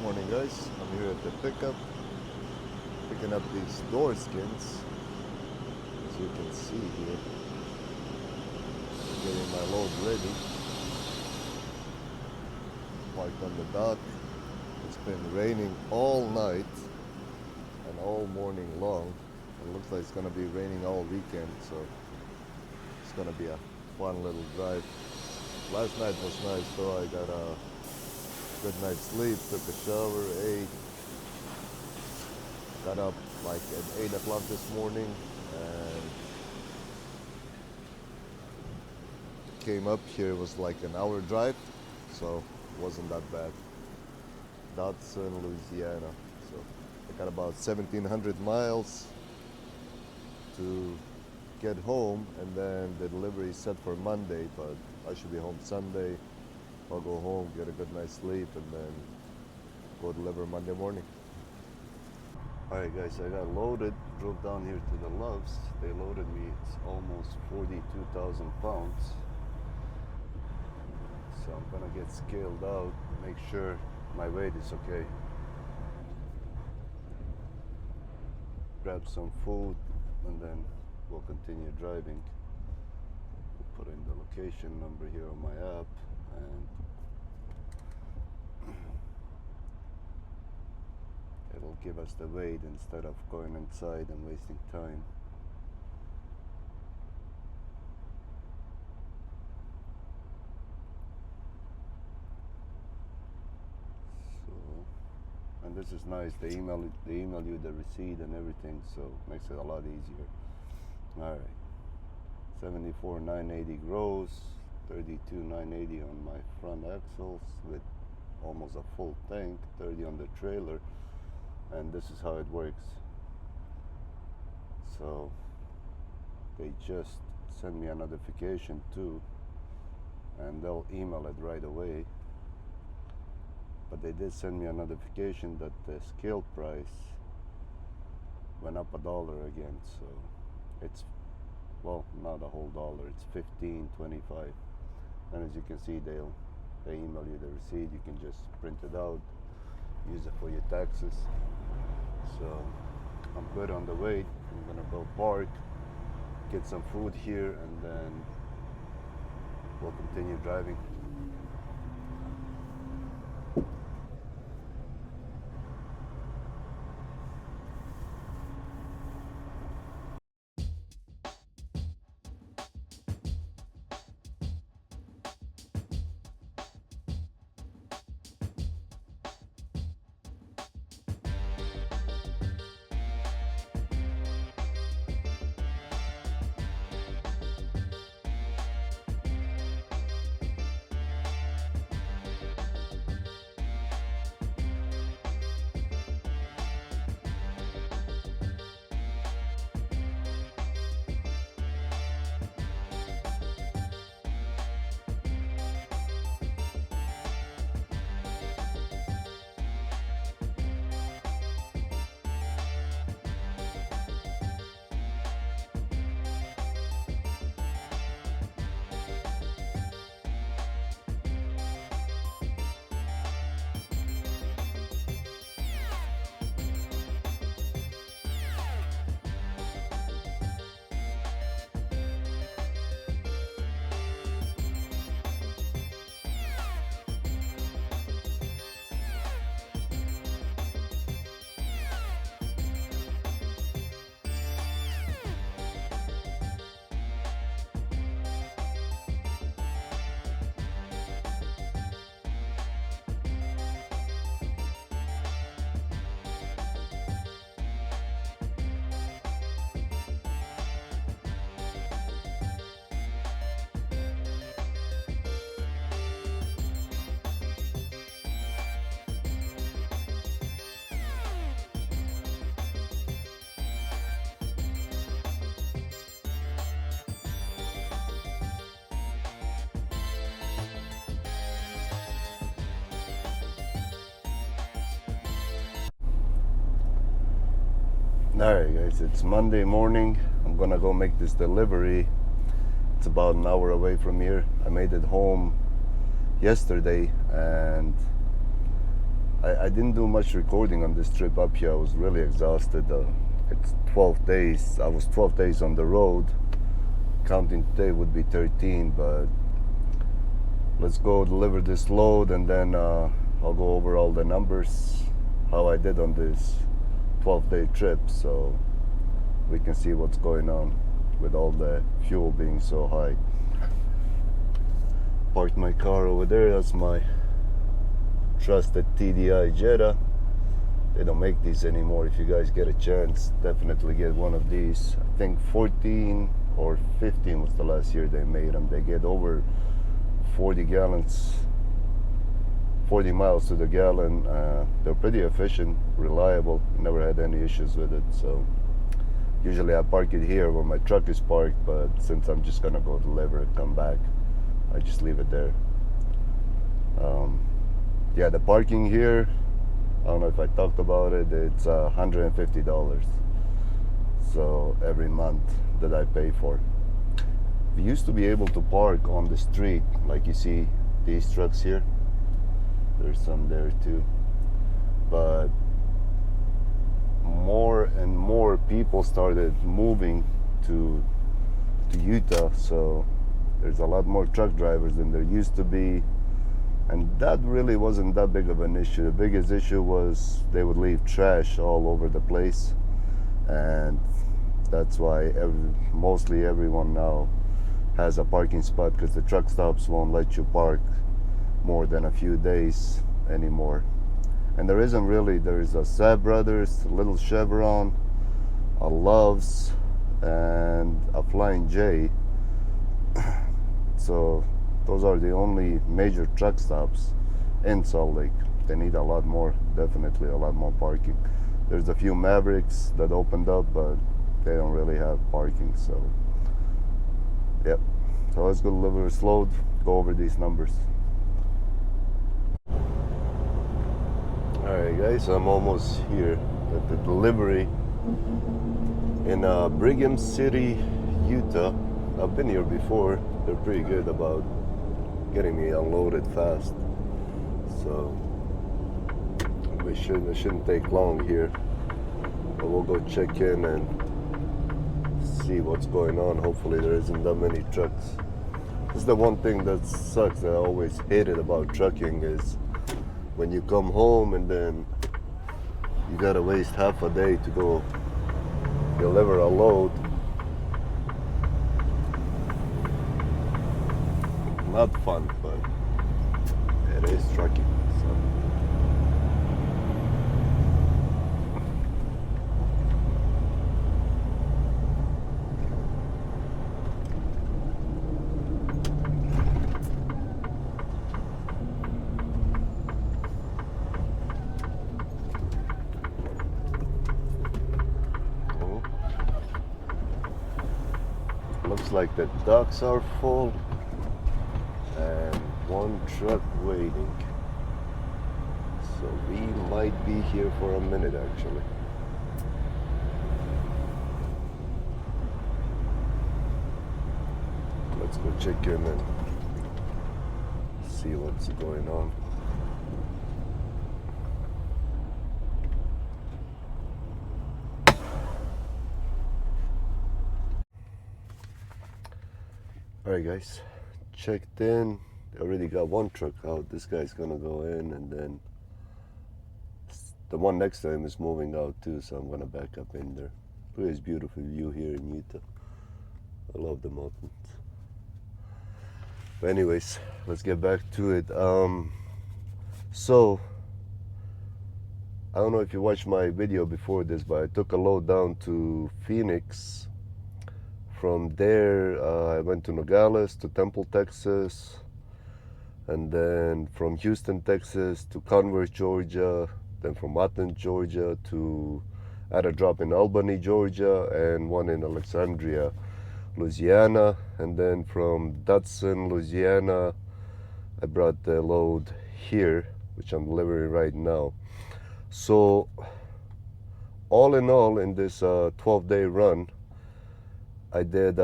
Morning guys, I'm here at the pickup picking up these door skins. As you can see here, getting my load ready. Parked on the dock. It's been raining all night and all morning long. It looks like it's gonna be raining all weekend, so it's gonna be a fun little drive. Last night was nice though. I got a good night's sleep, took a shower, ate, got up like at 8 o'clock this morning and came up here. It was like an hour drive, so it wasn't that bad. Dodson, Louisiana. So I got about 1,700 miles to get home, and then the delivery is set for Monday, but I should be home Sunday. I'll go home, get a good night's sleep, and then go deliver Monday morning. Alright guys, I got loaded, drove down here to the Loves. They loaded me, it's almost 42,000 pounds. So I'm gonna get scaled out, make sure my weight is okay. Grab some food, and then we'll continue driving. We'll put in the location number here on my app, and it'll give us the weight instead of going inside and wasting time. So, and this is nice. They email you the receipt and everything, so it makes it a lot easier. All right, 74,980 gross, 32,980 on my front axles with almost a full tank, 30 on the trailer. And this is how it works. So they just send me a notification too, and they'll email it right away. But they did send me a notification that the scale price went up $1 again. So it's, well, not a whole dollar, it's $15.25. And as you can see, they email you the receipt. You can just print it out, use it for your taxes. So I'm good on the way. I'm gonna go park, get some food here, and then we'll continue driving. Alright guys, it's Monday morning. I'm gonna go make this delivery. It's about an hour away from here. I made it home yesterday, and I didn't do much recording on this trip up here. I was really exhausted. It's 12 days. I was 12 days on the road. Counting today would be 13, but let's go deliver this load, and then I'll go over all the numbers, how I did on this 12-day trip, so we can see what's going on with all the fuel being so high. Parked my car over there. That's my trusted TDI Jetta. They don't make these anymore. If you guys get a chance, definitely get one of these. I think 14 or 15 was the last year they made them. They get over 40 gallons, 40 miles to the gallon. They're pretty efficient, reliable. Never had any issues with it. So usually I park it here where my truck is parked, but since I'm just gonna go deliver it, come back, I just leave it there. Yeah, the parking here, I don't know if I talked about it, it's $150. So every month that I pay for. We used to be able to park on the street, like you see these trucks here. There's some there too. But more and more people started moving to Utah, so there's a lot more truck drivers than there used to be. And that really wasn't that big of an issue. The biggest issue was they would leave trash all over the place, and that's why mostly everyone now has a parking spot, because the truck stops won't let you park more than a few days anymore. And there isn't really. There's a Saab Brothers, a Little Chevron, a Love's, and a Flying J. So those are the only major truck stops in Salt Lake. They need a lot more, definitely a lot more parking. There's a few Mavericks that opened up, but they don't really have parking. So yep, so let's go deliver this load, go over these numbers. Alright guys, I'm almost here at the delivery in Brigham City, Utah. I've been here before. They're pretty good about getting me unloaded fast, so it shouldn't take long here. But we'll go check in and see what's going on. Hopefully there isn't that many trucks. This is the one thing that sucks, that I always hated about trucking, is when you come home and then you gotta waste half a day to go deliver a load. Not fun, but it is trucking. So. Oh. Looks like the docks are full. And one truck waiting, so we might be here for a minute actually. Let's go check in and see what's going on. Alright guys, checked in. They already got one truck out. This guy's gonna go in, and then the one next to him is moving out too, so I'm gonna back up in there. Look at this beautiful view here in Utah. I love the mountains. But anyways, let's get back to it. So I don't know if you watched my video before this, but I took a load down to Phoenix. From there, I went to Nogales, to Temple, Texas, and then from Houston, Texas to Converse, Georgia, then from Athens, Georgia to, I had a drop in Albany, Georgia, and one in Alexandria, Louisiana, and then from Dodson, Louisiana, I brought the load here, which I'm delivering right now. So all in all, in this 12-day run, I did,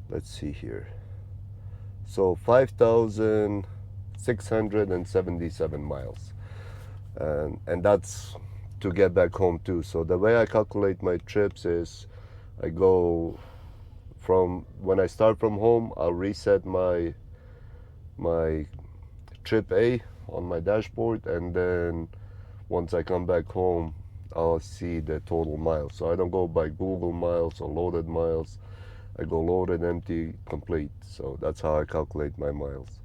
let's see here. So 5,000, 677 miles, and that's to get back home too. So the way I calculate my trips is I go from when I start from home, I'll reset my trip A on my dashboard, and then once I come back home, I'll see the total miles. So I don't go by Google miles or loaded miles. I go loaded, empty, complete. So that's how I calculate my miles.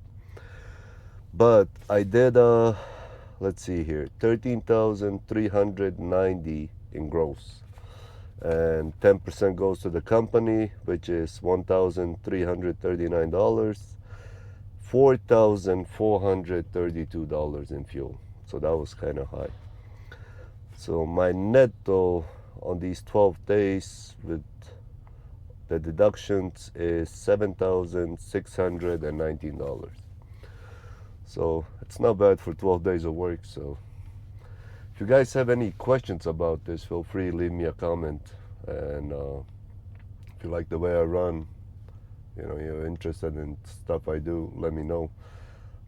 But I did let's see here, 13,390 in gross, and 10% goes to the company, which is $1,339, $4,432 in fuel. So that was kind of high. So my netto on these 12 days with the deductions is $7,619. So it's not bad for 12 days of work. So if you guys have any questions about this, feel free to leave me a comment. And if you like the way I run, you're interested in stuff I do, let me know.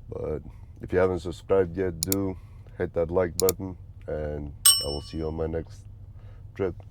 But if you haven't subscribed yet, do hit that like button, and I will see you on my next trip.